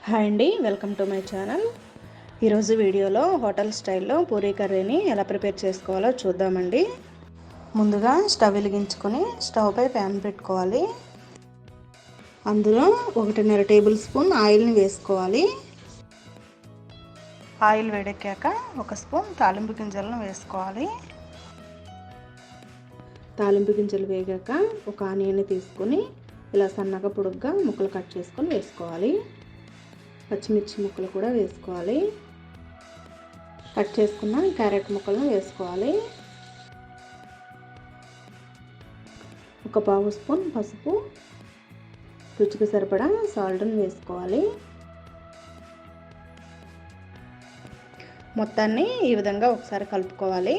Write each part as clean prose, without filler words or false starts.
Hi అండి, welcome to my channel. ఈరోజు వీడియోలో హోటల్ స్టైల్లో పూరీ కర్రీని ఎలా ప్రిపేర్ చేసుకోవాలో చూద్దామండి. ముందుగా స్టవ్ వెలిగించుకొని స్టవ్ పై ప్యాన్ పెట్టుకోవాలి. అందులో 1.5 టేబుల్ స్పూన్ ఆయిల్ని వేసుకోవాలి. ఆయిల్ వేడెక్కాక 1 స్పూన్ తాలింపు గింజలను వేసుకోవాలి. తాలింపు గింజలు వేగాక ఒక ఆనియన్ని తీసుకొని ఇలా సన్నగా పొడుగ్గా ముక్కలు కట్ చేసుకొని వేసుకోవాలి. పచ్చిమిర్చి ముక్కలు కూడా వేసుకోవాలి. కట్ చేసుకున్న క్యారెట్ ముక్కలను వేసుకోవాలి. ఒక పావు స్పూన్ పసుపు, రుచికి సరిపడా సాల్ట్ని వేసుకోవాలి. మొత్తాన్ని ఈ విధంగా ఒకసారి కలుపుకోవాలి.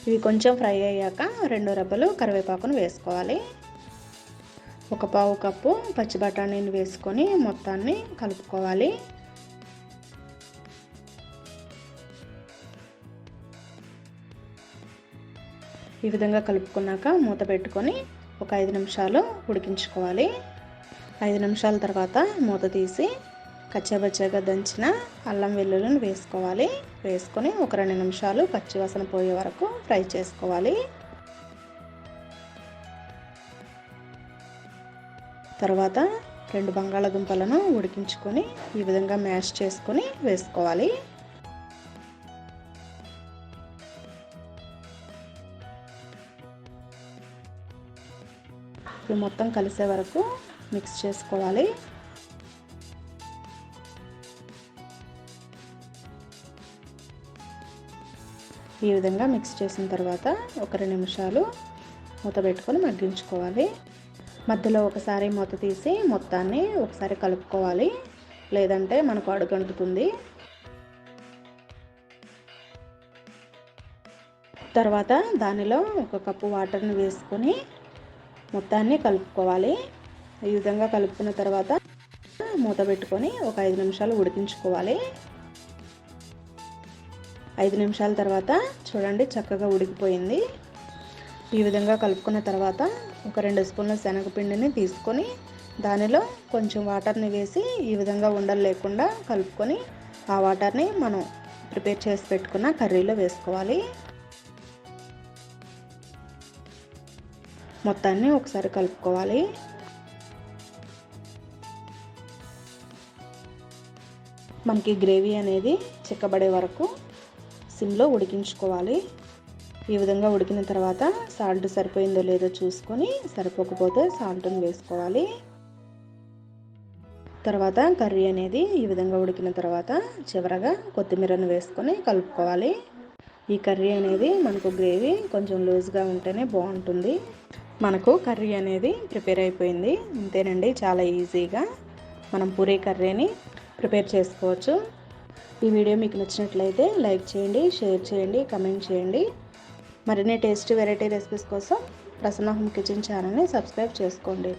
ఇవి కొంచెం ఫ్రై అయ్యాక 2 రెబ్బలు కరివేపాకును వేసుకోవాలి. ఒక పావు కప్పు పచ్చి బఠానీని వేసుకొని మొత్తాన్ని కలుపుకోవాలి. ఈ విధంగా కలుపుకున్నాక మూత పెట్టుకొని ఒక 5 నిమిషాలు ఉడికించుకోవాలి. 5 నిమిషాల తర్వాత మూత తీసి కచ్చాబచ్చాగా దంచిన అల్లం వెల్లుల్లిని వేసుకోవాలి. వేసుకొని ఒక 2 నిమిషాలు పచ్చివాసన పోయే వరకు ఫ్రై చేసుకోవాలి. తర్వాత 2 బంగాళాదుంపలను ఉడికించుకొని ఈ విధంగా మ్యాష్ చేసుకొని వేసుకోవాలి. ఇది మొత్తం కలిసే వరకు మిక్స్ చేసుకోవాలి. ఈ విధంగా మిక్స్ చేసిన తర్వాత ఒక 2 నిమిషాలు మూత పెట్టుకొని మగ్గించుకోవాలి. మధ్యలో ఒకసారి మూత తీసి మొత్తాన్ని ఒకసారి కలుపుకోవాలి, లేదంటే మనకు అడుగంటుతుంది. తర్వాత దానిలో 1 కప్పు వాటర్ని వేసుకొని మొత్తాన్ని కలుపుకోవాలి. ఈ విధంగా కలుపుకున్న తర్వాత మూత పెట్టుకొని ఒక 5 నిమిషాలు ఉడికించుకోవాలి. 5 నిమిషాల తర్వాత చూడండి చక్కగా ఉడికిపోయింది. ఈ విధంగా కలుపుకున్న తర్వాత ఒక 2 స్పూన్ల శనగపిండిని తీసుకొని దానిలో కొంచెం వాటర్ని వేసి ఈ విధంగా ఉండలు లేకుండా కలుపుకొని ఆ వాటర్ని మనం ప్రిపేర్ చేసి పెట్టుకున్న కర్రీలో వేసుకోవాలి. మొత్తాన్ని ఒకసారి కలుపుకోవాలి. మనకి గ్రేవీ అనేది చిక్కబడే వరకు సిమ్లో ఉడికించుకోవాలి. ఈ విధంగా ఉడికిన తర్వాత సాల్ట్ సరిపోయిందో లేదో చూసుకొని సరిపోకపోతే సాల్ట్ని వేసుకోవాలి. తర్వాత కర్రీ అనేది ఈ విధంగా ఉడికిన తర్వాత చివరగా కొత్తిమీరను వేసుకొని కలుపుకోవాలి. ఈ కర్రీ అనేది మనకు గ్రేవీ కొంచెం లూజ్గా ఉంటేనే బాగుంటుంది. మనకు కర్రీ అనేది ప్రిపేర్ అయిపోయింది. అంతేనండి, చాలా ఈజీగా మనం పూరీ కర్రీని ప్రిపేర్ చేసుకోవచ్చు. ఈ వీడియో మీకు నచ్చినట్లయితే లైక్ చేయండి, షేర్ చేయండి, కమెంట్ చేయండి. మరిన్ని టేస్టీ వెరైటీ రెసిపీస్ కోసం ప్రసన్న హోమ్ కిచెన్ ఛానల్ని సబ్స్క్రైబ్ చేసుకోండి.